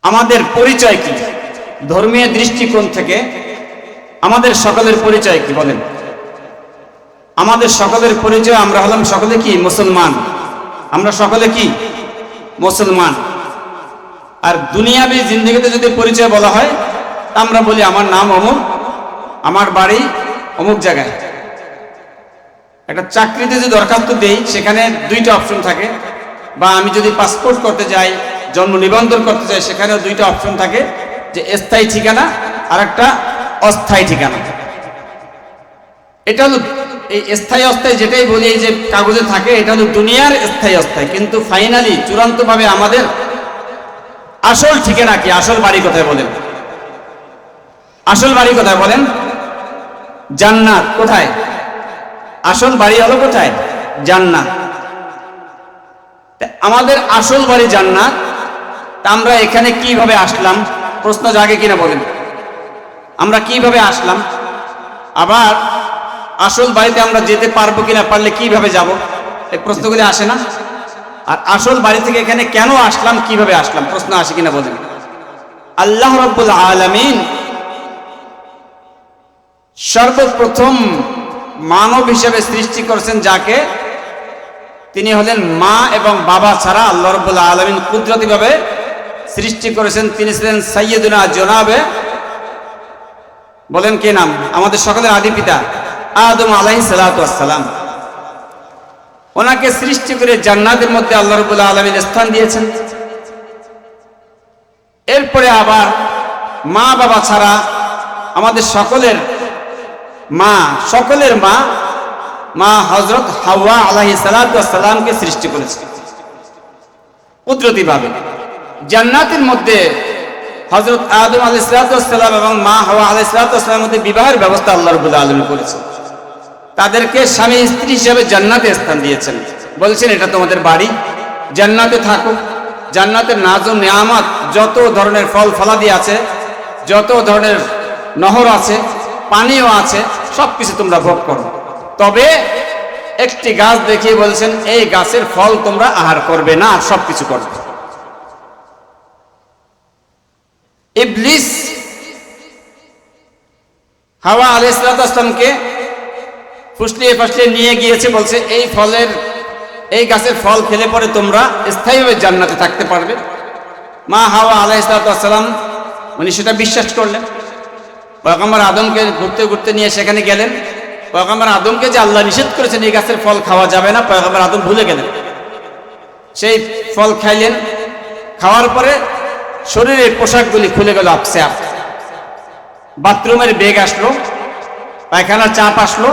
আমাদের পরিচয় কি? ধর্মীয় দৃষ্টিকোণ থেকে আমাদের সকলের পরিচয় কি বলেন? আমাদের সকলের পরিচয়, আমরা হলাম সকলে কি? মুসলমান। আমরা সকলে কি? মুসলমান। আর দুনিয়াবি জিন্দেগিতে যদি পরিচয় বলা হয়, আমরা বলি আমার নাম অমুক, আমার বাড়ি অমুক জায়গায়। একটা চাকরিতে যদি দরখাস্ত দেই, সেখানে দুইটা অপশন থাকে, বা আমি যদি পাসপোর্ট করতে যাই, জন্ম নিবন্ধন করতে যাই, সেখানেও দুইটা অপশন থাকে, যে স্থায়ী ঠিকানা আর একটা অস্থায়ী ঠিকানা। এটা হলো এই স্থায়ী অস্থায়ী যেটাই বলি, এই যে কাগজে থাকে, এটা হলো দুনিয়ার স্থায়ী অস্থায়ী। কিন্তু ফাইনালি চূড়ান্তভাবে আমাদের আসল ঠিকানা কি? আসল বাড়ি কোথায় বলেন? আসল বাড়ি কোথায় বলেন? জান্নাত। কোথায়? আসল বাড়ি হলো কোথায়? জান্নাত। আমাদের আসল বাড়ি জান্নাত। আমরা এখানে কিভাবে আসলাম? প্রশ্ন জাগে কিনা বলেন? আমরা কিভাবে আসলাম? আবার আসল বাড়িতে আমরা যেতে পারবো কিনা, পারলে কিভাবে যাব? এই প্রশ্নগুলি আসে না? আর আসল বাড়ি থেকে এখানে কেন আসলাম, কিভাবে আসলাম, প্রশ্ন আসে কিনা বলেন? আল্লাহ রাব্বুল আলামিন সর্বপ্রথম মানব হিসেবে সৃষ্টি করেছেন যাকে, তিনি হলেন মা এবং বাবা ছাড়া আল্লাহ রাব্বুল আলামিন কুদরতিভাবে সৃষ্টি করেছেন। তিনি ছিলেন সাইয়্যিদুনা জনাবে, বলেন কি নাম? আমাদের সকলের আদি পিতা আদম আলাইহিস সালাতু ওয়াস সালাম। ওনাকে সৃষ্টি করে জান্নাতের মধ্যে আল্লাহ রাব্বুল আলামিন স্থান দিয়েছেন। এরপরে আবার মা বাবা ছাড়া আমাদের সকলের মা হযরত হাওয়া আলাইহিস সালাতু ওয়াস সালামকে সৃষ্টি করেছেন কুদরতিভাবে। জান্নাতের মধ্যে হযরত আদম আলাইহিস সালাতু ওয়াস সালাম এবং মা হাওয়া আলাইহিস সালাতু ওয়াস সালামের মধ্যে বিবাহের ব্যবস্থা আল্লাহ রাব্বুল আলামিন করেছেন। তাদেরকে স্বামী স্ত্রী হিসেবে জান্নাতে স্থান দিয়েছেন। বলছেন এটা তোমাদের বাড়ি, জান্নাতে থাকো। জান্নাতের নাজ ও নিয়ামত, যত ধরনের ফল ফলাদি আছে, যত ধরনের নহর আছে, পানিও আছে, সবকিছু তোমরা ভোগ করো। তবে একটি গাছ দেখিয়ে বলছেন এই গাছের ফল তোমরা আহার করবে না, আর সবকিছু করবে। ইবলিস হাওয়া আলাইহিস সালাতু ওয়াস সালামকে ফুসলিয়ে ফাসলিয়ে নিয়ে গিয়েছে, বলছে এই গাছের ফল খেলে পরে তোমরা স্থায়ীভাবে জান্নাতে থাকতে পারবে। মা হাওয়া আলাইহিস সালাতু ওয়াস সালাম উনি সেটা বিশ্বাস করলেন। পয়গম্বর আদমকে ঘুরতে ঘুরতে নিয়ে সেখানে গেলেন। পয়গম্বর আদমকে যে আল্লাহ নিষেধ করেছেন এই গাছের ফল খাওয়া যাবে না, পয়গম্বর আদম ভুলে গেলেন। সেই ফল খাইলেন। খাওয়ার পরে শরীরের পোশাকগুলি খুলে গেল আপসে আপ। বাথরুমের বেগ আসলো, পায়খানার চাপ আসলো।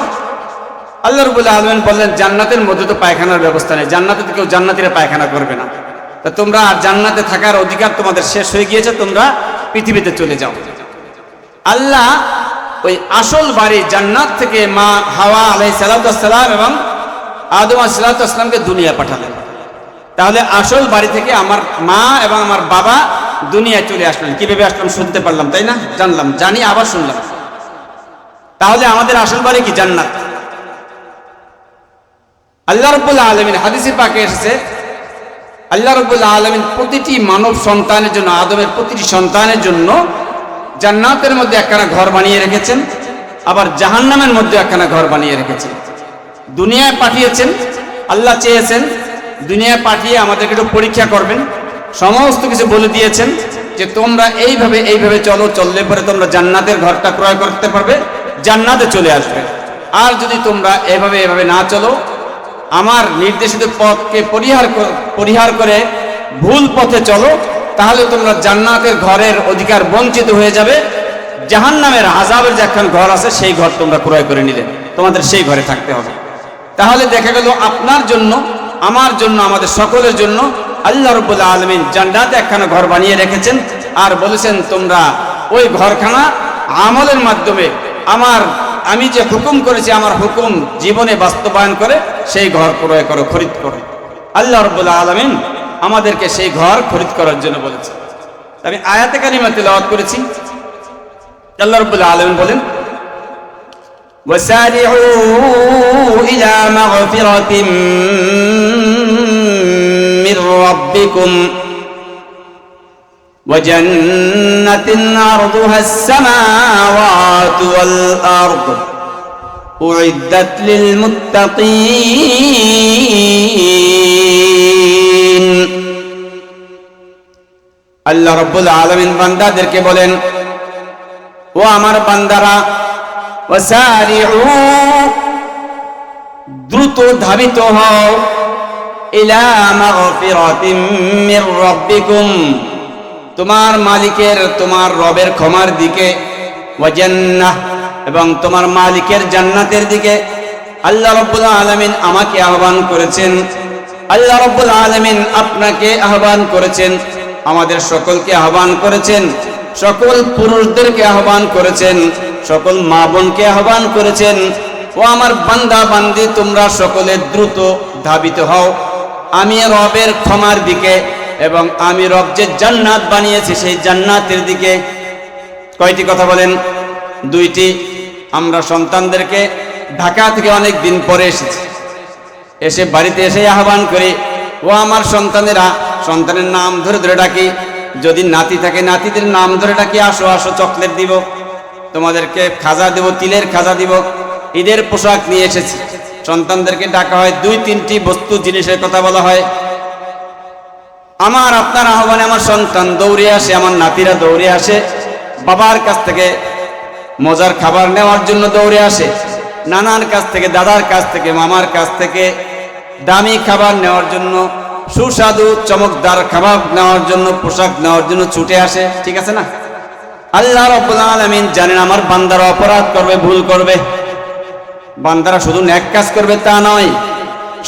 আল্লাহ রাব্বুল আলামিন বললেন জান্নাতের মধ্যে তো পায়খানার ব্যবস্থা নেই, জান্নাতে কেউ জান্নাতীরা পায়খানা করবে না, তা তোমরা আর জান্নাতে থাকার অধিকার তোমাদের শেষ হয়ে গিয়েছে, তোমরা পৃথিবীতে চলে যাও। আল্লাহ ওই আসল বাড়ি জান্নাত থেকে মা হাওয়া আলাইহিস সালাতু ওয়াস সালাম এবং আদম আলাইহিস সালাতু ওয়াস সালামকে দুনিয়া পাঠালেন। তাহলে আসল বাড়ি থেকে আমার মা এবং আমার বাবা দুনিয়ায় চলে আসলেন। কিভাবে আসলাম শুনতে পারলাম, তাই না? জানলাম, জানি, আবার শুনলাম। তাহলে আমাদের আসল বাড়ি কি? জান্নাত। আল্লাহ রাব্বুল আলামিন হাদিসে পাকে এসেছে, আল্লাহ রাব্বুল আলামিন প্রতিটি মানব সন্তানের জন্য, আদমের প্রতিটি সন্তানের জন্য জান্নাতের মধ্যে একখানা ঘর বানিয়ে রেখেছেন, আবার জাহান্নামের মধ্যে একখানা ঘর বানিয়ে রেখেছেন। দুনিয়ায় পাঠিয়েছেন, আল্লাহ চেয়েছেন দুনিয়ায় পাঠিয়ে আমাদেরকে একটু পরীক্ষা করবেন। সমস্ত কিছু বলে দিয়েছেন যে তোমরা এইভাবে এইভাবে চলো, চললে পরে তোমরা জান্নাতের ঘরটা ক্রয় করতে পারবে, জান্নাতে চলে আসবে। আর যদি তোমরা এভাবে এভাবে না চলো, আমার নির্দেশিত পথকে পরিহার করে ভুল পথে চলো, তাহলে তোমরা জান্নাতের ঘরের অধিকার বঞ্চিত হয়ে যাবে। জাহান্নামের আযাবের যে একখান ঘর আছে, সেই ঘর তোমরা ক্রয় করে নিলে তোমাদের সেই ঘরে থাকতে হবে। তাহলে দেখা গেল আপনার জন্য, আমার জন্য, আমাদের সকলের জন্য আল্লাহ রাব্বুল আলামিন জান্নাতে একখানা ঘর বানিয়ে রেখেছেন, আর বলেছেন তোমরা ওই ঘরখানা আমলের মাধ্যমে আমি যে হুকুম করেছি আমার হুকুম জীবনে বাস্তবায়ন করে সেই ঘর ক্রয় করো, খরিদ করো। আল্লাহ রাব্বুল আলামিন আমাদেরকে সেই ঘর খরিদ করার জন্য বলেছে। আমি আয়াতে কারিমা তেলাওয়াত করেছি। আল্লাহ রাব্বুল আলামিন বলেন ওয়াসারিউ ইলা মাগফিরাতিন মির রাব্বিকুম وجنة عرضها السماوات والأرض أعدت للمتقين আল্লাহ রাব্বুল আলামিন বান্দাদেরকে বলেন, ও আমার বান্দারা, ওয়াসারিউ, দ্রুত ধাবিত হও, ইলা মাগফিরাতিম মির রাব্বিকুম, তোমার মালিকের, তোমার রবের ক্ষমার দিকে, ওয়া জান্নাহ, এবং তোমার মালিকের জান্নাতের দিকে। আল্লাহ রাব্বুল আলামিন আমাকে আহ্বান করেছেন, আল্লাহ রাব্বুল আলামিন আপনাকে আহ্বান করেছেন, আমাদের সকলকে আহ্বান করেছেন, সকল পুরুষদেরকে আহ্বান করেছেন, সকল মা বোনকে আহ্বান করেছেন, ও আমার বান্দা বান্দি, তোমরা সকলে দ্রুত ধাবিত হও আমি রবের ক্ষমার দিকে, এবং আমি রব যে জান্নাত বানিয়েছি সেই জান্নাতের দিকে। কয়টি কথা বলেন? দুইটি। আমরা সন্তানদেরকে ঢাকা থেকে অনেক দিন পরে এসেছি, এসে বাড়িতে এসে আহ্বান করি, ও আমার সন্তানেরা, সন্তানের নাম ধরে ধরে ডাকি, যদি নাতি থাকে নাতিদের নাম ধরে ডাকি, আসো আসো চকলেট দিব, তোমাদেরকে খাজা দেব, তিলের খাজা দিব, ঈদের পোশাক নিয়ে এসেছি। সন্তানদেরকে ডাকা হয়, দুই তিনটি বস্তু জিনিসের কথা বলা হয়। আমার আপনার আহ্বানে আমার সন্তান দৌড়ে আসে, আমার নাতিরা দৌড়ে আসে, বাবার কাছ থেকে মজার খাবার নেওয়ার জন্য দৌড়ে আসে, নানার কাছ থেকে, দাদার কাছ থেকে, মামার কাছ থেকে দামি খাবার নেওয়ার জন্য, সুস্বাদু চমকদার খাবার নেওয়ার জন্য, পোশাক নেওয়ার জন্য ছুটে আসে। ঠিক আছে না? আল্লাহ রাব্বুল আলামিন জানেন আমার বান্দারা অপরাধ করবে, ভুল করবে। বান্দারা শুধু নেক কাজ করবে তা নয়,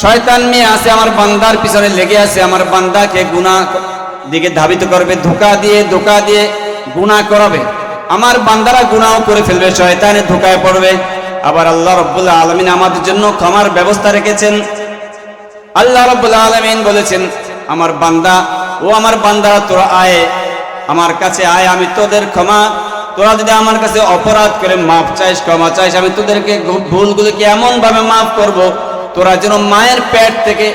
শয়তান মেয়ে আছে আমার বান্দার পিছনে লেগে আছে, আমার বান্দাকে গুনাহ দিকে ধাবিত করবে, ধোঁকা দিয়ে গুনাহ করাবে। আমার বান্দারা গুনাহ করে ফেলবে, শয়তানের ধোঁকায় পড়বে। আবার আল্লাহ রাব্বুল আলামিন আমাদের জন্য ক্ষমার ব্যবস্থা রেখেছেন। আল্লাহ রাব্বুল আলামিন বলেছেন, আমার বান্দা, ও আমার বান্দারা, তোরা আয় আমার কাছে, আয়, আমি তোদের ক্ষমা, তোরা যদি আমার কাছে অপরাধ করে মাফ চাইস, ক্ষমা চাইস, আমি তোদেরকে ভুলগুলোকে এমন ভাবে মাফ করব, তোরা যেন মায়ের পেট থেকে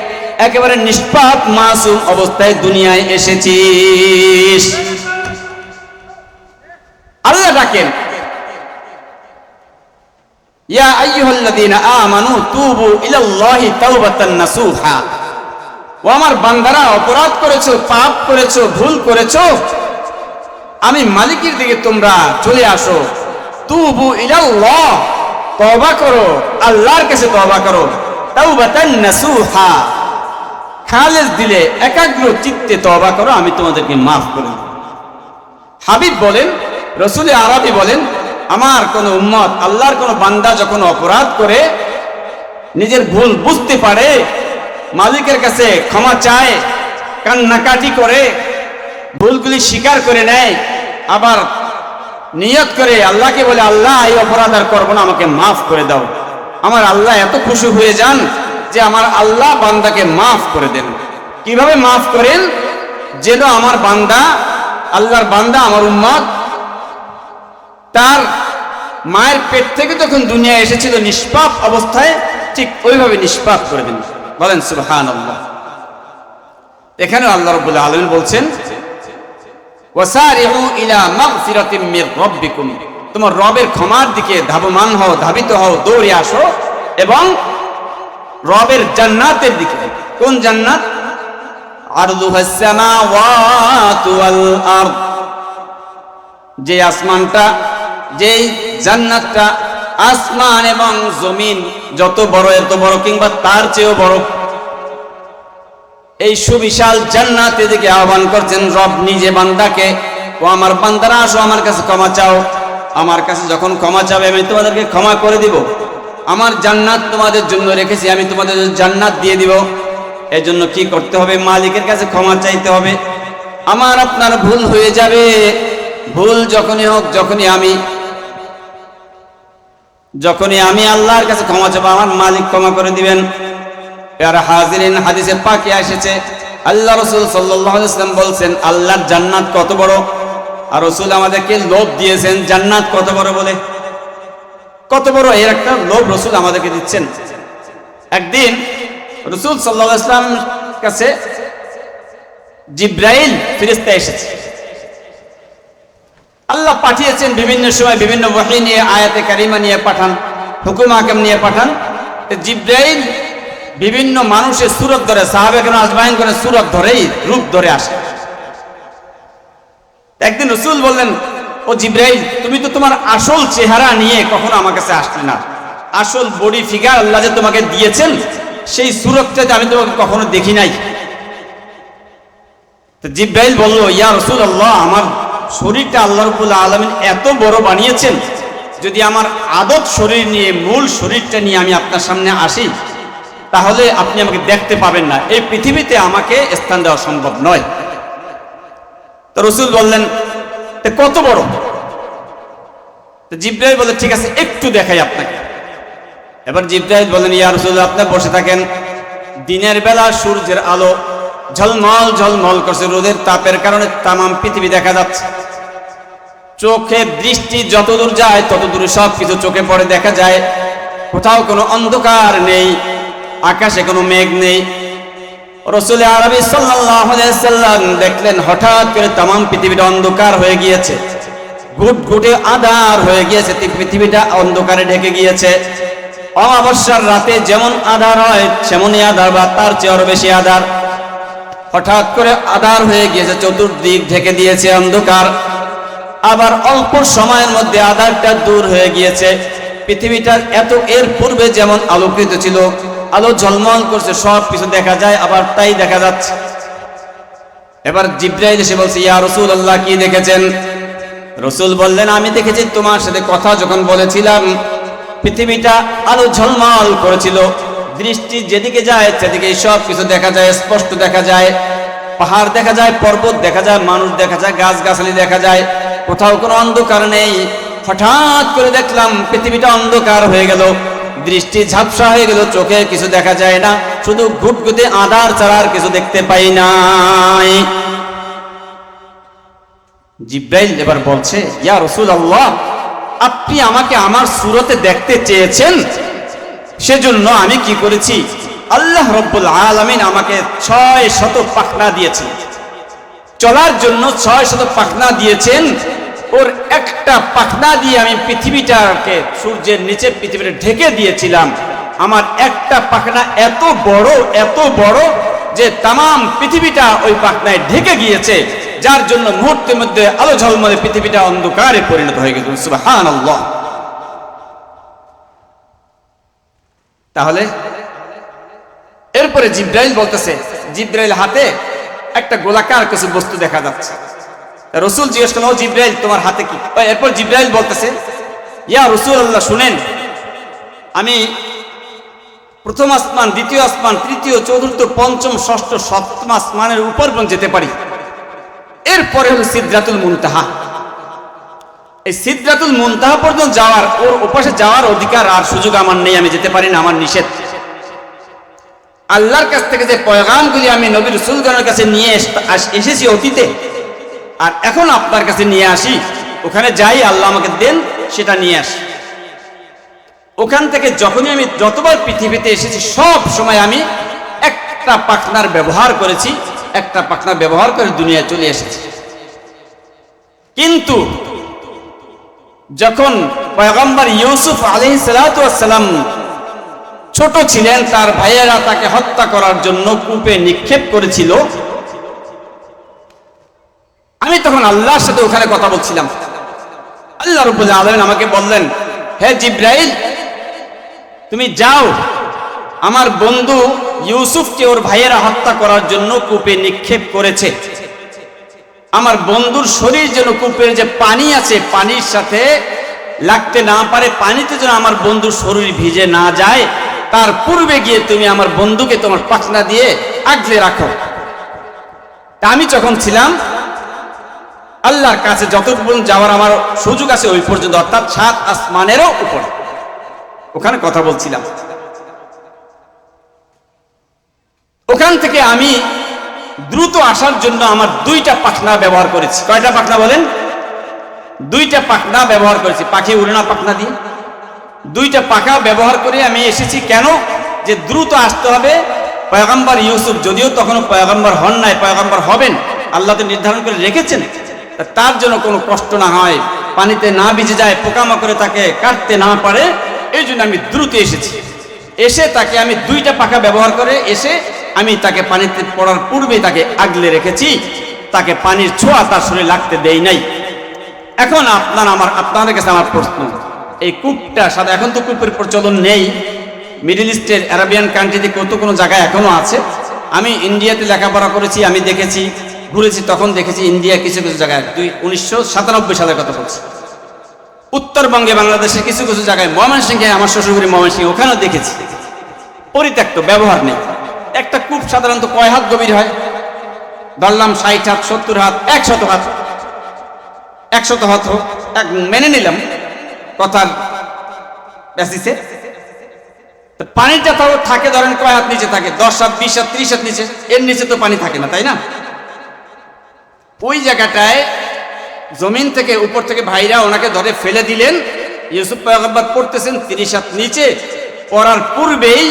একেবারে নিষ্পাপ মাসুম অবস্থায় দুনিয়ায় এসেছিস। আল্লাহ ডাকেন, ইয়া আইয়ুহাল্লাযীনা আমানু তুবু ইলাল্লাহি তাওবাতান নাসুহা, ও আমার বান্দারা, অপরাধ করেছো, পাপ করেছো, ভুল করেছো, আমি মালিকের দিকে তোমরা চলে আসো। তুবু ইলাল্লাহ, তওবা করো, আল্লাহর কাছে তওবা করো। তাওবাতান নাসুহা, খালেস দিলে, একাগ্র চিত্তে তওবা করো, আমি তোমাদেরকে মাফ করে দেব। হাবিব বলেন, রাসূল আরবি বলেন, আমার কোন উম্মত, আল্লাহর কোন বান্দা যখন অপরাধ করে, নিজের ভুল বুঝতে পারে, মালিকের কাছে ক্ষমা চায়, কান্নাকাটি করে, ভুলগুলি স্বীকার করে নেয়, আবার নিয়ত করে আল্লাহকে বলে, আল্লাহ এই অপরাধ আর করবো না, আমাকে মাফ করে দাও। আমার আল্লাহ এত খুশি হয়ে যান যে আমার আল্লাহ বান্দাকে মাফ করে দেন। কিভাবে মাফ করেন? যেন আমার বান্দা, আল্লাহর বান্দা, আমার উম্মত, তার মায়ের পেট থেকে যখন দুনিয়া এসেছিল নিষ্পাপ অবস্থায়, ঠিক ওইভাবে নিষ্পাপ করে দেন। বলেন সুবহানাল্লাহ। এখানে আল্লাহ রাব্বুল আলামিন বলছেন, ওয়াসারিউ ইলা মাগফিরাতিম মির রাব্বিকুম, তোমার রবের ক্ষমার দিকে ধাবমান হও, ধাবিত হও, দৌড়ে আসো, এবং রবের জান্নাতের দিকে। কোন জান্নাত? আরদুহাস সামাওয়াতু ওয়াল আরদ, যে আসমানটা, যেই জান্নাতটা আসমান এবং জমিন যত বড়, এত বড় কিংবা তার চেয়েও বড়, এই সুবিশাল জান্নাতের দিকে আহ্বান করছেন রব নিজে বান্দাকে। ও আমার বান্দারা, আসো আমার কাছে ক্ষমা চাও, আমার কাছে যখন ক্ষমা চাবে আমি তোমাদেরকে ক্ষমা করে দিব। আমার জান্নাত তোমাদের জন্য রেখেছি, আমি তোমাদের জান্নাত দিয়ে দিব। এই জন্য কি করতে হবে? মালিকের কাছে ক্ষমা চাইতে হবে। আমার আপনার ভুল হয়ে যাবে, ভুল যখনই হোক, যখনই আমি আল্লাহর কাছে ক্ষমা চাবো, আমার মালিক ক্ষমা করে দিবেন। আর হাজিরিন, হাদিসে পাকে এসেছে, আল্লাহ রাসূল সাল্লাল্লাহু আলাইহি ওয়াসাল্লাম বলছেন, আল্লাহর জান্নাত কত বড়। আর রাসূল আমাদেরকে লোভ দিয়েছেন জান্নাত কত বড় বলে। কত বড় এর একটা লোভ রাসূল আমাদেরকে দিচ্ছেন। একদিন রাসূল সাল্লাল্লাহু আলাইহি ওয়াসাল্লাম কাছে জিব্রাইল ফেরেশতা এসেছে। আল্লাহ পাঠিয়েছেন বিভিন্ন সময় বিভিন্ন ওহী নিয়ে, আয়াতে কারিমা নিয়ে পাঠান, হুকুম আহকাম নিয়ে পাঠান। জিবরাইল বিভিন্ন মানুষের সূরত ধরে, সাহাবা কেরাম আজমাইন করে সূরত ধরেই, রূপ ধরে আসে। একদিন রাসূল বললেন, ও জিবরাইল, তুমি তো তোমার আসল চেহারা নিয়ে কখনো আমার কাছে আসলে না, আসল বডি ফিগার আল্লাহ যে তোমাকে দিয়েছেন সেই সূরতটাতে আমি তোমাকে কখনো দেখি নাই। তো জিবরাইল বলল, ইয়া রাসূলুল্লাহ, আমার শরীরটা আল্লাহ রাব্বুল আলামিন এত বড় বানিয়েছেন, যদি আমার আদত শরীর নিয়ে, মূল শরীরটা নিয়ে আমি আপনার সামনে আসি, তাহলে আপনি আমাকে দেখতে পাবেন না, এই পৃথিবীতে আমাকে স্থান দেওয়া সম্ভব নয়। তো রাসূল বললেন, কত বড়? তো জিবরাইল বলে, ঠিক আছে, একটু দেখাই আপনাকে। এবার জিবরাইল বলেন, ইয়া রাসূলুল্লাহ, আপনি বসে থাকেন। দিনের বেলা সূর্যের আলো ঝলমল ঝলমল করছে, রোদের তাপের কারণে তামাম পৃথিবী দেখা যাচ্ছে। চোখে দৃষ্টি যতদূর যায় ততদূরে সব কিছু চোখে পড়ে, দেখা যায়। কোথাও কোনো অন্ধকার নেই, আকাশে কোনো মেঘ নেই। রাসূল আরবি সাল্লাল্লাহু আলাইহি সাল্লাম দেখলেন হঠাৎ করে তামাম পৃথিবীটা অন্ধকার হয়ে গিয়েছে, ঘুটঘুটে আঁধার হয়ে গিয়েছে, পৃথিবীটা অন্ধকারে ঢেকে গিয়েছে। অমাবস্যার রাতে যেমন আঁধার হয় সেমনই আঁধার, বা তার চেয়ে আরো বেশি আঁধার। হঠাৎ করে আঁধার হয়ে গিয়েছে, চতুর্দিক ঢেকে দিয়েছে অন্ধকার। আবার অল্প সময়ের মধ্যে আঁধারটা দূর হয়ে গিয়েছে। পৃথিবীটা এর পূর্বে যেমন আলোকিত ছিল, আলো ঝলমল করছে, সব কিছু দেখা যায়, আবার তাই দেখা যাচ্ছে। এবার জিবরাইল এসে বলছে, ইয়া রাসূলুল্লাহ, কি দেখেছেন? রাসূল বললেন, আমি দেখেছি তোমার সাথে কথা যখন বলেছিলাম পৃথিবীটা আলো ঝলমল করেছিল, দৃষ্টি যেদিকে যায় সেদিকে সব কিছু দেখা যায়, স্পষ্ট দেখা যায়। পাহাড় দেখা যায়, পর্বত দেখা যায়, মানুষ দেখা যায়, গাছগাছালি দেখা যায়, কোথাও কোনো অন্ধকার নেই। হঠাৎ করে দেখলাম পৃথিবীটা অন্ধকার হয়ে গেল, দৃষ্টি ঝাপসা হয়ে গেল, চোখে কিছু দেখা যায় না, শুধু ঘুটঘুটে আঁধার ছাড়া আর কিছু দেখতে পাই নাই। জিবরাইল এবার বলছে, ইয়া রাসূলুল্লাহ, আপনি আমাকে আমার সূরতে দেখতে চেয়েছেন, সেজন্য আমি কি করেছি, আল্লাহ রাব্বুল আলামিন আমাকে 600 পাখনা দিয়েছেন, চলার জন্য 600 পাখনা দিয়েছেন। ওর একটা পাখনা দিয়ে আমি পৃথিবীটাকে, সূর্যের নিচে পৃথিবীটা ঢেকে দিয়েছিলাম। আমার একটা পাখনা এত বড় যে তামাম পৃথিবীটা ওই পাখনায় ঢেকে গিয়েছে, যার জন্য মুহূর্তের মধ্যে আলো ঝলমলে পৃথিবীটা অন্ধকারে পরিণত হয়ে গেছে। সুবহানাল্লাহ। তাহলে এরপরে জিবরাইল বলতেছে, জিবরাইল হাতে একটা গোলাকার কিছু বস্তু দেখা যাচ্ছে। রাসূল জিজ্ঞেস করলেন, ও জিবরাইল, তোমার হাতে কি? এরপর জিবরাইল বলতেছে, ইয়া রাসূলুল্লাহ, শুনেন, আমি প্রথম আসমান, দ্বিতীয় আসমান, তৃতীয়, চতুর্থ, পঞ্চম, ষষ্ঠ, সপ্তম আসমানের উপর পর্যন্ত যেতে পারি। এরপরে হলো সিদরাতুল মুনতাহা। এই সিদরাতুল মুনতাহা পর্যন্ত যাওয়ার, ওর ওপাশে যাওয়ার অধিকার আর সুযোগ আমার নেই, আমি যেতে পারি না, আমার নিষেধ। আল্লাহর কাছ থেকে যে পয়গামগুলি আমি নবী রাসূলগণের কাছে নিয়ে এসেছি অতীতে, আর এখন আপনার কাছে নিয়ে আসি, ওখানে যাই, আল্লাহ আমাকে দেন, সেটা নিয়ে আসি। ওখান থেকে যখনই আমি যতবার পৃথিবীতে এসেছি, সব সময় আমি একটা পাখনার ব্যবহার করেছি, একটা পাখনা ব্যবহার করে দুনিয়ায় চলে এসেছি। কিন্তু যখন পয়গম্বর ইউসুফ আলাইহিস সালাতু ওয়াস সালাম ছোট ছিলেন, তার ভাইয়েরা তাকে হত্যা করার জন্য কূপে নিক্ষেপ করেছিল, আমি তখন আল্লাহর সাথে ওখানে কথা বলছিলাম। আল্লাহ রাব্বুল আলামিন আমাকে বললেন, হে জিবরাইল, তুমি যাও, আমার বন্ধু ইউসুফকে ওর ভাইয়েরা হত্যা করার জন্য কূপে নিক্ষেপ করেছে। আমার বন্ধুর শরীর যেন কূপের যে পানি আছে, পানির সাথে লাগতে না পারে, পানিতে যেন আমার বন্ধুর শরীর ভিজে না যায়, তার পূর্বে গিয়ে তুমি আমার বন্ধুকে তোমার পাখনা দিয়ে আগলে রাখো। তা আমি যখন ছিলাম আল্লাহর কাছে যতটুকু পর্যন্ত যাওয়ার আমার সুযোগ আছে, ওই পর্যন্ত, অর্থাৎ 7 আসমানেরও উপরে, ওখানে কথা বলছিলাম। ওখান থেকে আমি দ্রুত আসার জন্য আমার 2টা পাখনা ব্যবহার করেছি। কয়টা পাখনা বলেন? 2টা পাখনা ব্যবহার করেছি, পাখি উড়না পাখনা দিয়ে 2টা পাখা ব্যবহার করে আমি এসেছি। কেন? যে দ্রুত আসতে হবে। পয়গম্বর ইউসুফ যদিও তখনও পয়গম্বর হন নাই, পয়গম্বর হবেন, আল্লাহ তো নির্ধারণ করে রেখেছেন, তার জন্য কোনো কষ্ট না হয়, পানিতে না ভিজে যায়, পোকামাকড়ে তাকে কাটতে না পারে, এই জন্য আমি দ্রুত এসেছি। এসে তাকে আমি 2টা পাখা ব্যবহার করে এসে আমি তাকে পানিতে পড়ার পূর্বেই তাকে আগলে রেখেছি, তাকে পানির ছোঁয়া তার শরীরে লাগতে দেই নাই। এখন আপনাদের কাছে আমার প্রশ্ন, এই কূপটা সাদা, এখন তো কূপের প্রচলন নেই, মিডল ইস্টের আরবিয়ান কান্ট্রিতে কোনো জায়গায় এখনো আছে। আমি ইন্ডিয়াতে লেখাপড়া করেছি, আমি দেখেছি, ঘুরেছি, তখন দেখেছি ইন্ডিয়া কিছু কিছু জায়গায় 1997 সালের কথা বলছি, উত্তরবঙ্গে বাংলাদেশের কিছু কিছু জায়গায়, ময়মনসিংহে, আমার শ্বশুরবাড়ি ময়মনসিংহে, ওখানেও দেখেছি পরিত্যক্ত, ব্যবহার নেই। একটা কূপ সাধারণত কয় হাত গভীর হয়? ধরলাম 60 হাত, 70 হাত, 100 হাত, 100 হাত হোক, মেনে নিলাম কথার বেসিসে। পানিটা তাও থাকে, ধরেন কয় হাত নিচে থাকে? 10 হাত, 20 হাত, 30 হাত নিচে, এর নিচে তো পানি থাকে না, তাই না? ওই জায়গাটায় জমিন থেকে, উপর থেকে ভাইরা ওনাকে ধরে ফেলে দিলেন, ইউসুফ পয়গম্বর পড়তেছেন 30 হাত নিচে, পড়ার পূর্বেই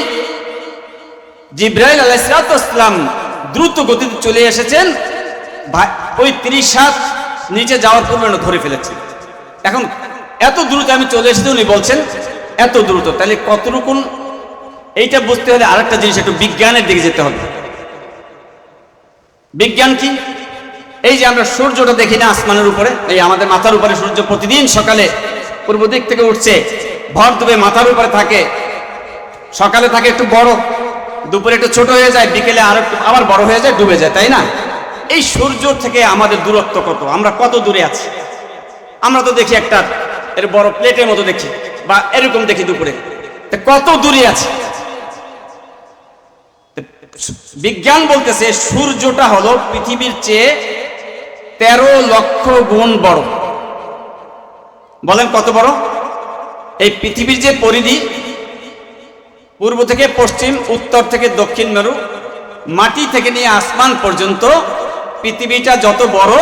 জিবরাইল আলাইহিস সালাম দ্রুত গতিতে চলে এসেছেন, ওই 30 হাত নিচে যাওয়ার পূর্বে ধরে ফেলেছেন। এখন এত দ্রুত আমি চলে এসেছি, উনি বলছেন এত দ্রুত, তাহলে কতটুকু? এইটা বুঝতে হলে আরেকটা জিনিস, একটু বিজ্ঞানের দিকে যেতে হবে। বিজ্ঞান কি? এই যে আমরা সূর্যটা দেখি না আসমানের উপরে, এই আমাদের মাথার উপরে সূর্য প্রতিদিন সকালে পূর্ব দিক থেকে উঠছে, ভর দুবে মাথার উপরে থাকে, সকালে থাকে একটু বড়, দুপুরে একটু ছোট হয়ে যায়, বিকেলে আবার বড় হয়ে যায়, ডুবে যায়, তাই না? এই সূর্য থেকে আমাদের দূরত্ব কত, আমরা কত দূরে আছি? আমরা তো দেখি একটা এর বড় প্লেটের মতো দেখি, বা এরকম দেখি দুপুরে, কত দূরে আছে? বিজ্ঞান বলতেছে সূর্যটা হলো পৃথিবীর চেয়ে 13 লক্ষ গুণ বড়। বলেন কত বড়? এই পৃথিবীর যে পরিধি, পূর্ব থেকে পশ্চিম, উত্তর থেকে দক্ষিণ মেরু, মাটি থেকে নিয়ে আসমান পর্যন্ত পৃথিবীটা যত বড়,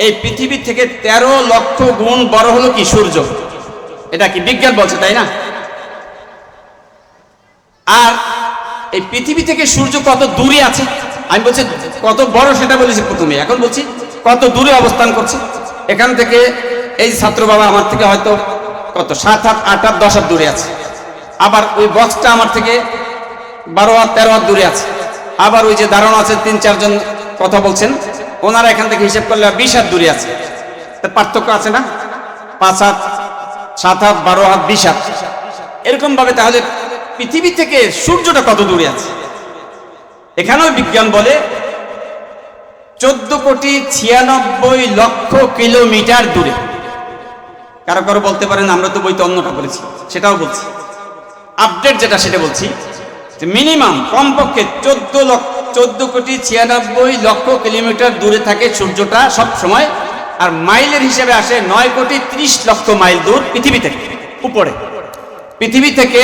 এই পৃথিবী থেকে 13 লক্ষ গুণ বড় হলো কি? সূর্য। এটা কি বিজ্ঞান বলছে, তাই না? আর এই পৃথিবী থেকে সূর্য কত দূরে আছে? আমি বলছি কত বড় সেটা বলেছি প্রথমে, এখন বলছি কত দূরে অবস্থান করছে। এখান থেকে এই ছাত্র বাবা আমার থেকে হয়তো কত 7 হাত, 8 হাত, 10 হাত দূরে আছে। আবার ওই বক্সটা আমার থেকে 12 হাত, 13 হাত দূরে আছে। আবার ওই যে দাঁড়ানো আছে 3-4 জন কথা বলছেন, ওনারা এখান থেকে হিসেব করলে 20 হাত দূরে আছে। পার্থক্য আছে না? 5 হাত, 7 হাত, 12 হাত, 20 হাত, এরকম ভাবে তাহলে পৃথিবী থেকে সূর্যটা কত দূরে আছে? এখানেও বিজ্ঞান বলে 14,96,00,000 কিলোমিটার দূরে। কারো কারো বলতে পারেন আমরা তো বইতে অন্যটা বলেছি, সেটাও বলছি, আপডেট যেটা সেটা বলছি, যে মিনিমাম কমপক্ষে 14,96,00,000 কিলোমিটার দূরে থাকে সূর্যটা সব সময়। আর মাইলের হিসেবে আসে 9,30,00,000 মাইল দূর পৃথিবী থেকে, উপরে পৃথিবী থেকে।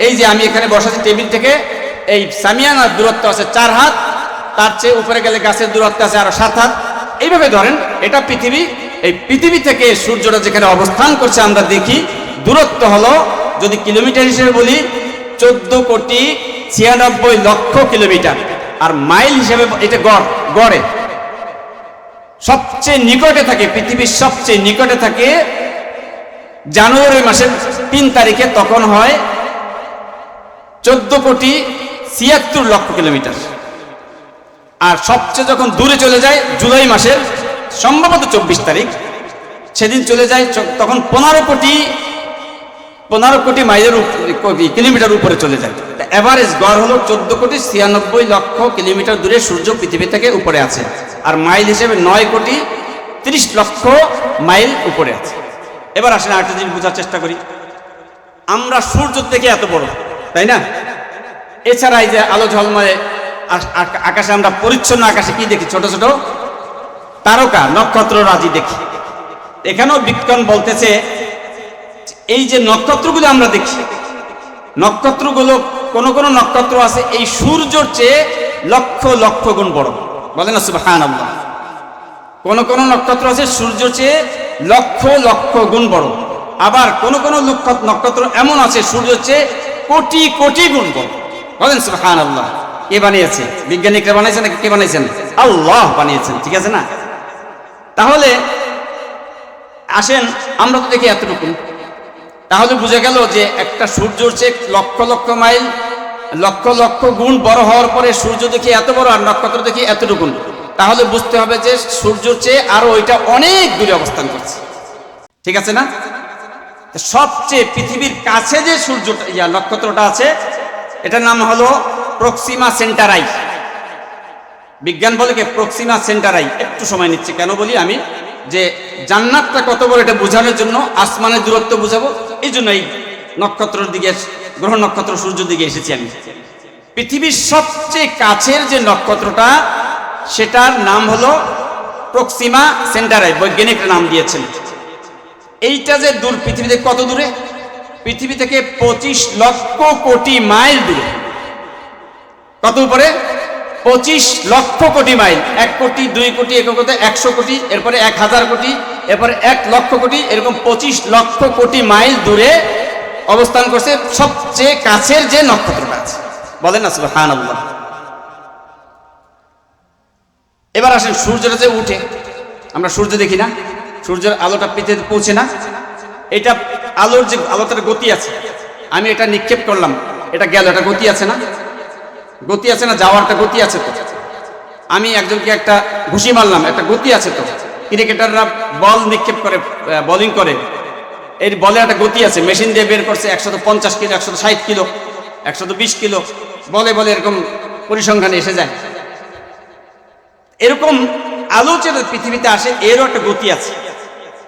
এই যে আমি এখানে বসাচ্ছি টেবিল থেকে, এই সামিয়ানার দূরত্ব আছে 4 হাত, তার চেয়ে উপরে গেলে গাছের দূরত্ব আছে আরো 7 হাত। এইভাবে ধরেন এটা পৃথিবী, এই পৃথিবী থেকে সূর্যটা যেখানে অবস্থান করছে আমরা দেখি, দূরত্ব হলো যদি কিলোমিটার হিসেবে বলি 14,96,00,000 কিলোমিটার। আর মাইল হিসেবে এটা গড়ে সবচেয়ে নিকটে থাকে, পৃথিবীর সবচেয়ে নিকটে থাকে জানুয়ারি মাসের 3 তারিখে, তখন হয় 14,76,00,000 কিলোমিটার। আর সবচেয়ে যখন দূরে চলে যায় জুলাই মাসের সম্ভবত 24 তারিখ, সেদিন চলে যায় তখন 15 কোটি মাইলের কিলোমিটার উপরে চলে যায়। এভারেজ গড় হলো 14,96,00,000 কিলোমিটার দূরে সূর্য পৃথিবী থেকে উপরে আছে। আর মাইল হিসেবে 9,30,00,000 মাইল উপরে আছে। এবার আসেন আরেকটা জিনিস বোঝার চেষ্টা করি, আমরা সূর্য থেকে এত বড়, তাই না? এছাড়া এই যে আলো ঝলমলে আকাশে, আমরা পরিচ্ছন্ন আকাশে কি দেখি? ছোট ছোট তারকা, নক্ষত্র রাজি দেখি। এখানেও বিজ্ঞান বলতেছে এই যে নক্ষত্রগুলো আমরা দেখি, নক্ষত্রগুলো কোন কোন নক্ষত্র আছে এই সূর্যের চেয়ে লক্ষ লক্ষ গুণ বড়। বলেন না সুবহানাল্লাহ। কোন কোন নক্ষত্র আছে সূর্যের চেয়ে লক্ষ লক্ষ গুণ বড়। আবার কোন কোন নক্ষত্র এমন আছে সূর্যের চেয়ে কোটি কোটি গুণ বড়। বলেন সুবহানাল্লাহ। কে বানিয়েছে? বিজ্ঞানীরা বানিয়েছেন নাকি কে বানিয়েছেন? আল্লাহ বানিয়েছেন, ঠিক আছে না? তাহলে আসেন আমরা তো দেখি এতটুকু, তাহলে বুঝে গেল যে একটা সূর্যর চেয়ে লক্ষ লক্ষ মাইল লক্ষ লক্ষ গুণ বড় হওয়ার পরে সূর্য দেখি এত বড় আর নক্ষত্র দেখি এতটুকু, তাহলে বুঝতে হবে যে সূর্যর চেয়ে আরো ওইটা অনেক দূরে অবস্থান করছে। ঠিক আছে না? সবচেয়ে পৃথিবীর কাছে যে সূর্যটা নক্ষত্রটা আছে এটার নাম হলো প্রক্সিমা সেন্টারাই। বিজ্ঞান বলে কি প্রক্সিমা সেন্টারাই। একটু সময় নিচ্ছে, কেন বলি আমি, যে জান্নাতটা কত বড় এটা বোঝানোর জন্য, আসমানের দূরত্ব বোঝাবো, এই জন্য এই নক্ষত্রের দিকে, গ্রহ নক্ষত্র সূর্যের দিকে এসেছি আমি। পৃথিবীর সবচেয়ে কাছের যে নক্ষত্রটা সেটার নাম হলো প্রক্সিমা সেন্টারাই, বৈজ্ঞানিক নাম দিয়েছেন। এইটা যে দূর, পৃথিবী থেকে কত দূরে? পৃথিবী থেকে 25 লক্ষ কোটি মাইল দূরে। কত উপরে? 25 লক্ষ কোটি মাইল। 1 কোটি, 2 কোটি, 1 কোটি, 100 কোটি, এরপরে 1000 কোটি, এরপরে 1 লক্ষ কোটি, এরকম 25 লক্ষ কোটি মাইল দূরে অবস্থান করছে সবচেয়ে কাছের যে নক্ষত্রটা আছে। বলেন না সুবহানাল্লাহ। এবার আসেন সূর্যটা যে উঠে, আমরা সূর্য দেখি না, সূর্যের আলোটা পৃথিবীতে পৌঁছে না, এটা আলোর যে আলোটার গতি আছে, আমি এটা নিক্ষেপ করলাম, এটা গেল, এটা গতি আছে না? গতি আছে না? যাওয়ার একটা গতি আছে তো। আমি একজনকে একটা ঘুষি মারলাম, একটা গতি আছে তো। ক্রিকেটাররা বল নিক্ষেপ করে, বোলিং করে, এই বলে একটা গতি আছে, মেশিন দিয়ে বের করছে 150 কিলো, 160 কিলো, 120 কিলো, বলে বলে এরকম পরিসংখ্যানে এসে যায়। এরকম আলো যে পৃথিবীতে আসে এরও একটা গতি আছে।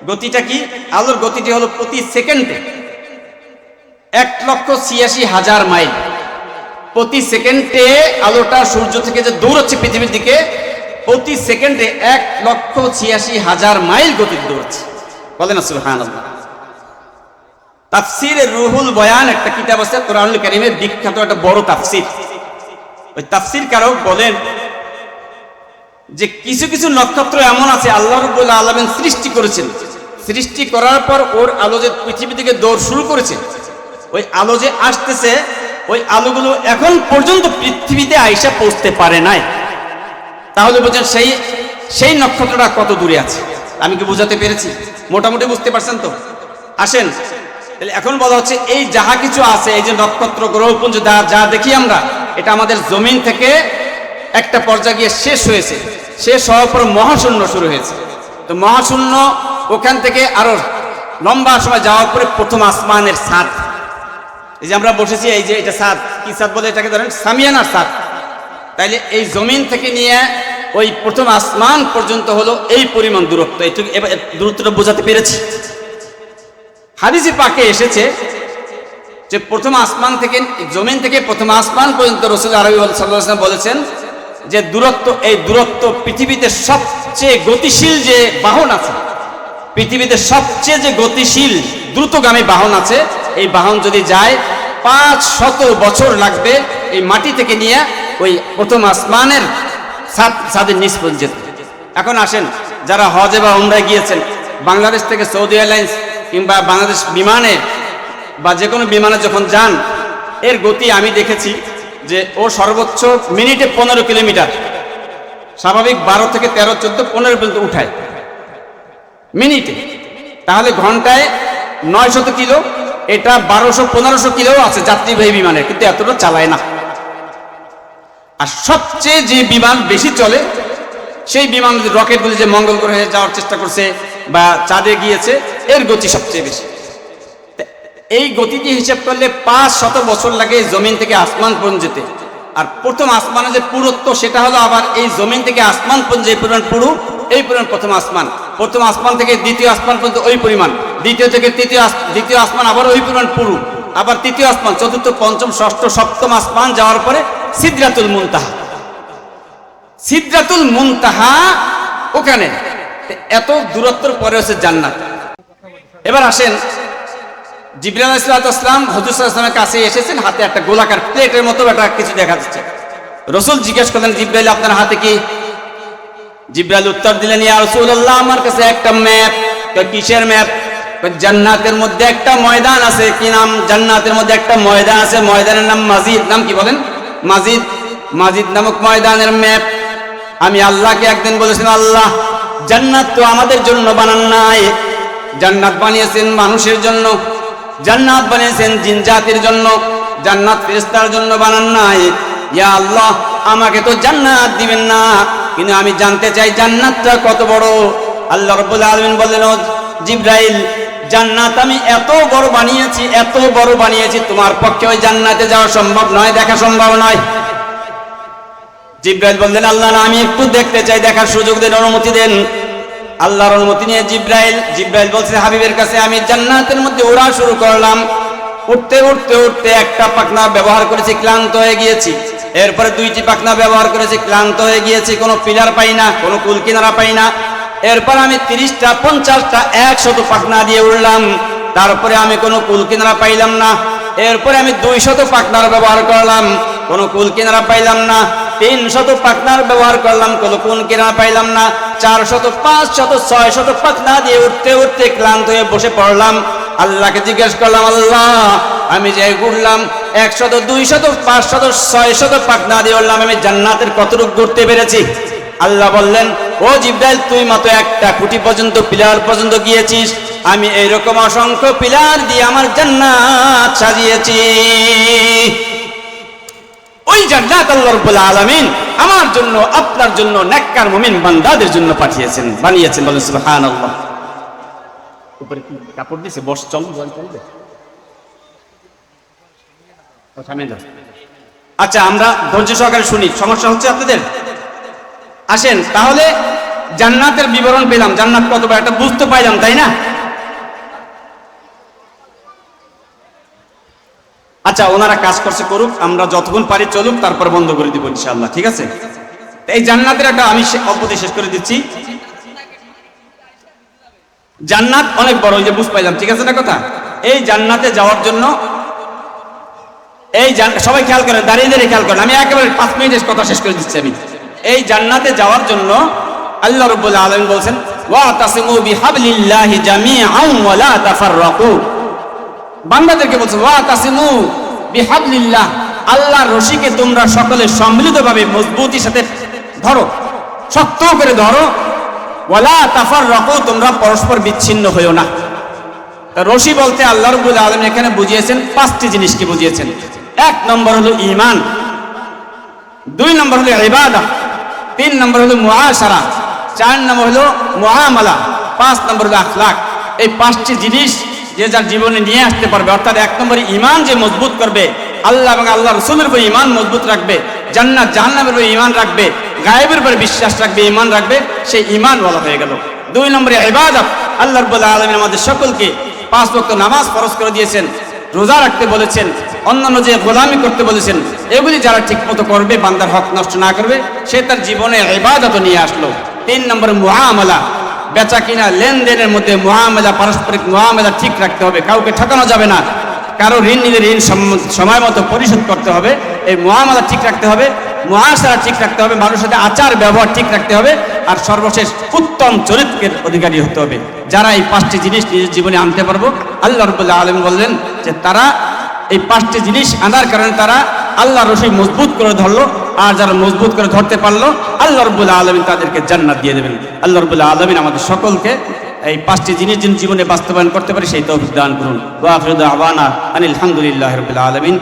গতিটা কি? আলোর গতিটি হলো প্রতি সেকেন্ডে 1,86,000 মাইল। প্রতি সেকেন্ডে আলোটা সূর্য থেকে যে দৌড়চ্ছে পৃথিবীর দিকে, প্রতি সেকেন্ডে 1,86,000 মাইল গতিতে দৌড়চ্ছে। বলেন না সুবহানাল্লাহ। তাফসিরে রুহুল বয়ান একটা কিতাব আছে কোরআনুল কারীমের, বিখ্যাত একটা বড় তাফসির। ওই তাফসির কারক বলেন যে কিছু কিছু নক্ষত্র এমন আছে আল্লাহ রাব্বুল আলামিন সৃষ্টি করেছেন, সৃষ্টি করার পর ওর আলো যে পৃথিবী থেকে দৌড় শুরু করেছে, ওই আলো যে আসতেছে, ওই আলোগুলো এখন পর্যন্ত পৃথিবীতে আইসা পৌঁছতে পারে নাই। তাহলে বুঝেন সেই নক্ষত্রটা কত দূরে আছে। আমি কি বুঝাতে পেরেছি? মোটামুটি বুঝতে পারছেন তো? আসেন তাহলে এখন বলা হচ্ছে এই যাহা কিছু আছে, এই যে নক্ষত্র, গ্রহপুঞ্জ যা দেখি আমরা, এটা আমাদের জমিন থেকে একটা পর্যায়ে গিয়ে শেষ হয়েছে। শেষ হওয়ার পর মহাশূন্য শুরু হয়েছে। তো মহাশূন্য, ওখান থেকে আরো লম্বা সময় যাওয়ার পরে প্রথম আসমানের ছাদ, এই যে আমরা বসেছি, এই যে এটা ছাদ, কি ছাদ বলে এটাকে? ধরেন সামিয়ানার ছাদ। তাইলে এই জমিন থেকে নিয়ে ওই প্রথম আসমান পর্যন্ত হলো এই পরিমাণ দূরত্ব। এইটুকু দূরত্বটা বোঝাতে পেরেছি? হাদিসে পাকে এসেছে যে প্রথম আসমান থেকে, জমিন থেকে প্রথম আসমান পর্যন্ত রাসূল আরবি সাল্লাল্লাহু আলাইহি ওয়াসাল্লাম বলেছেন যে দূরত্ব, এই দূরত্ব পৃথিবীতে সবচেয়ে গতিশীল যে বাহন আছে, পৃথিবীতে সবচেয়ে যে গতিশীল দ্রুতগামী বাহন আছে, এই বাহন যদি যায় 500 বছর লাগবে এই মাটি থেকে নিয়ে ওই প্রথম আসমানের ছাদের নিচ পর্যন্ত যেতে। এখন আসেন, যারা হজে বা উমরায় গিয়েছেন, বাংলাদেশ থেকে সৌদি এয়ারলাইন্স কিংবা বাংলাদেশ বিমানে বা যে কোনো বিমানে যখন যান, এর গতি আমি দেখেছি যে ও সর্বোচ্চ মিনিটে 15 কিলোমিটার, স্বাভাবিক 12 থেকে 13, 14, 15 পর্যন্ত উঠায় মিনিটে। তাহলে ঘন্টায় 900 কিলো, এটা 1200-1500 কিলো আছে যাত্রীবাহী বিমানে, কিন্তু এতটা চালায় না। আর সবচেয়ে যে বিমান বেশি চলে সেই বিমান, রকেটগুলি যে মঙ্গল গ্রহে যাওয়ার চেষ্টা করছে বা চাঁদে গিয়েছে, এর গতি সবচেয়ে বেশি। এই গতিটি হিসাব করলে 500 বছর লাগে জমিন থেকে আসমান পর্যন্ত যেতে। আর প্রথম আসমানের যে পুরুত্ব, সেটা হলো আবার এই জমিন থেকে আসমান পর্যন্ত যে পরিমাণ পুরু, এই পরিমাণ প্রথম আসমান। প্রথম আসমান থেকে দ্বিতীয় আসমান পর্যন্ত ওই পরিমাণ, দ্বিতীয় থেকে দ্বিতীয় আসমান আবার ওই পরিমাণ পুরু, আবার তৃতীয় আসমান, চতুর্থ, পঞ্চম, ষষ্ঠ, সপ্তম আসমান যাওয়ার পরে সিদরাতুল মুনতাহা। সিদরাতুল মুনতাহা ওখানে, এত দূরত্বের পরে হচ্ছে জান্নাত। এবার আসেন, জিবরাইল আলাইহিস সালাম হুজুর সাল্লাল্লাহু আলাইহি ওয়াসাল্লামের কাছে এসেছেন, হাতে একটা গোলাকার প্লেটের মতো একটা কিছু দেখা যাচ্ছে। রাসূল জিজ্ঞেস করলেন, জিবরাইল আপনার হাতে কি? জিবরাইল উত্তর দিলেন, ইয়া রাসূলুল্লাহ, আমার কাছে একটা ম্যাপ। কিসের ম্যাপ? জান্নাতের মধ্যে একটা ময়দান আছে। কি নাম? জান্নাতের মধ্যে একটা ময়দান আছে, ময়দানের নাম মাজিদ। নাম কি বলেন? মাজিদ। মাজিদ নামক ময়দানের ম্যাপ। আমি আল্লাহকে একদিন বলেছিলাম, আল্লাহ জান্নাত তো আমাদের জন্য বানান নাই, জান্নাত বানিয়েছেন মানুষের জন্য, জান্নাত বানিয়েছেন জিন জাতির জন্য, জান্নাত ফেরেশতার জন্য বানান নাই। ইয়া আল্লাহ, আমাকে তো জান্নাত দিবেন না, কিন্তু আমি জানতে চাই জান্নাতটা কত বড়। আল্লাহ রাব্বুল আলামিন বললেন, ও জিবরাইল, জান্নাত আমি এত বড় বানিয়েছি, এত বড় বানিয়েছি, তোমার পক্ষে ওই জান্নাতে যাওয়া সম্ভব নয়, দেখা সম্ভব নয়। জিবরাইল বললেন, আল্লাহ না, আমি একটু দেখতে চাই, দেখার সুযোগ দেন, অনুমতি দেন। আল্লাহর অনুমতি নিয়ে জিবরাইল বলছে হাবিবের কাছে, আমি জান্নাতের মধ্যে ওড়া শুরু করলাম। উঠতে উঠতে উঠতে একটা পাখনা ব্যবহার করেছি, ক্লান্ত হয়ে গিয়েছি। এরপরে দুইটি পাখনা ব্যবহার করেছি, ক্লান্ত হয়ে গিয়েছি, কোনো পিলার পাই না, কোনো কুল কিনারা পাই না। এরপর আমি 30টা 50টা 100 পাখনা দিয়ে উড়লাম, তারপরে আমি কোনো কুল কিনারা পাইলাম না। এরপরে আমি 200 পাখনার ব্যবহার করলাম, কোনো কুল কিনারা পাইলাম না। 300 পাখনার ব্যবহার করলাম, কোনো কুল কিনারা পাইলাম না। 400 500 600 পাখনা দিয়ে উঠতে উঠতে ক্লান্ত হয়ে বসে পড়লাম। আল্লাহকে জিজ্ঞেস করলাম, আল্লাহ, আমি যে ঘুরলাম 100 200 500 600 পাখনা দিয়ে উঠলাম, আমি জান্নাতের কতটুকু ঘুরতে পেরেছি? আল্লাহ বললেন, ও জিবরাইল, তুই মাত্র একটা খুঁটি পর্যন্ত, পিলার পর্যন্ত গিয়েছিস, আমি এইরকম অসংখ্য পিলার দিয়ে আমার জান্নাত সাজিয়েছি। ওই জান্নাত আল্লাহ রাব্বুল আলামিন আমার জন্য, আপনার জন্য, নেককার মুমিন বান্দাদের জন্য পাঠিয়েছেন, বানিয়েছেন। বলেন সুবহানাল্লাহ। উপরে কি কাপড় দিয়েছে? বস, চলবে। আচ্ছা, আমরা ধৈর্য সহকারে শুনি। সমস্যা হচ্ছে আপনাদের? আসেন তাহলে, জান্নাতের বিবরণ পেলাম, জান্নাত কত বড় একটা বুঝতে পাইলাম, তাই না? আচ্ছা, ওনারা কাজ করছে, করুক, আমরা যতক্ষণ পারি চলুক, তারপর বন্ধ করে দিব ইনশাআল্লাহ, ঠিক আছে? এই জান্নাতের একটা আমি অল্পতে শেষ করে দিচ্ছি। জান্নাত অনেক বড়, ওই যে বুঝ পাইলাম, ঠিক আছে না কথা? এই জান্নাতে যাওয়ার জন্য, সবাই খেয়াল করেন, দাঁড়িয়ে দাঁড়িয়ে খেয়াল করেন, আমি একেবারে 5 মিনিটের কথা শেষ করে দিচ্ছি। আমি এই জান্নাতে যাওয়ার জন্য আল্লাহ রাব্বুল আলামিন বলছেন, ওয়াতাসিমু বিহাবলিল্লাহি জামিআন ওয়া লা তাফাররাকু। বান্দাদেরকে বলছে, ওয়াতাসিমু বিহাবলিল্লাহ, আল্লাহর রশিকে তোমরা সকলে সম্মিলিতভাবে মজবুতির সাথে ধরো, শক্ত করে ধরো। ওয়া লা তাফাররাকু, তোমরা পরস্পর বিচ্ছিন্ন হইও না। রশি বলতে আল্লাহ রাব্বুল আলামিন এখানে বুঝিয়েছেন 5টি জিনিসকে বুঝিয়েছেন। 1 নম্বর হলো ঈমান, 2 নম্বর হলো ইবাদত, 3 নম্বর হলো মুআশারা, 4 নম্বর হলো মুআমালা, 5 নম্বর হলো আখলাক। এই 5টি জিনিস যে যার জীবনে নিয়ে আসতে পারবে, অর্থাৎ 1 নম্বরে ঈমান যে মজবুত করবে, আল্লাহ এবং আল্লাহ রাসূলের উপর ঈমান মজবুত রাখবে, জান্নাত জাহান্নামের উপর ঈমান রাখবে, গায়েবের উপর বিশ্বাস রাখবে, ঈমান রাখবে, সেই ঈমান বলা হয়ে গেল। 2 নম্বরে ইবাদত, আল্লাহ রাব্বুল আলামিন আমাদের সকলকে 5 ওয়াক্ত নামাজ ফরজ করে দিয়েছেন, রোজা রাখতে বলেছেন, অন্যান্য যে গোলামি করতে বলেছেন, এগুলি যারা ঠিকমতো করবে, বান্দার হক নষ্ট না করবে, সে তার জীবনে ইবাদত নিয়ে আসলো। 3 নম্বরে মুআমালা, বেচা কিনা লেনদেনের মধ্যে মুআমালা, পারস্পরিক মুআমালা ঠিক রাখতে হবে, কাউকে ঠকানো যাবে না, কারো ঋণ নিলে ঋণ সময় মতো পরিশোধ করতে হবে, এই মুআমালা ঠিক রাখতে হবে, মুআশারা ঠিক রাখতে হবে, মানুষের সাথে আচার ব্যবহার ঠিক রাখতে হবে, আর সর্বশেষ উত্তম চরিত্রের অধিকারী হতে হবে। যারা এই 5টি জিনিস নিজের জীবনে আনতে পারবো, আল্লাহ রাব্বুল আলামিন বললেন যে তারা এই 5টি জিনিস আনার কারণে তারা আল্লাহর রশি মজবুত করে ধরলো, আর যারা মজবুত করে ধরতে পারলো, আল্লাহ রাব্বুল আলামিন তাদেরকে জান্নাত দিয়ে দেবেন। আল্লাহ রাব্বুল আলামিন আমাদের সকলকে এই 5টি জিনিস যিনি জীবনে বাস্তবায়ন করতে পারে সেই তৌফিক দান করুন। ওয়া আখিরু দাওয়ানা আনিল হামদুলিল্লাহি রাব্বিল আলামিন।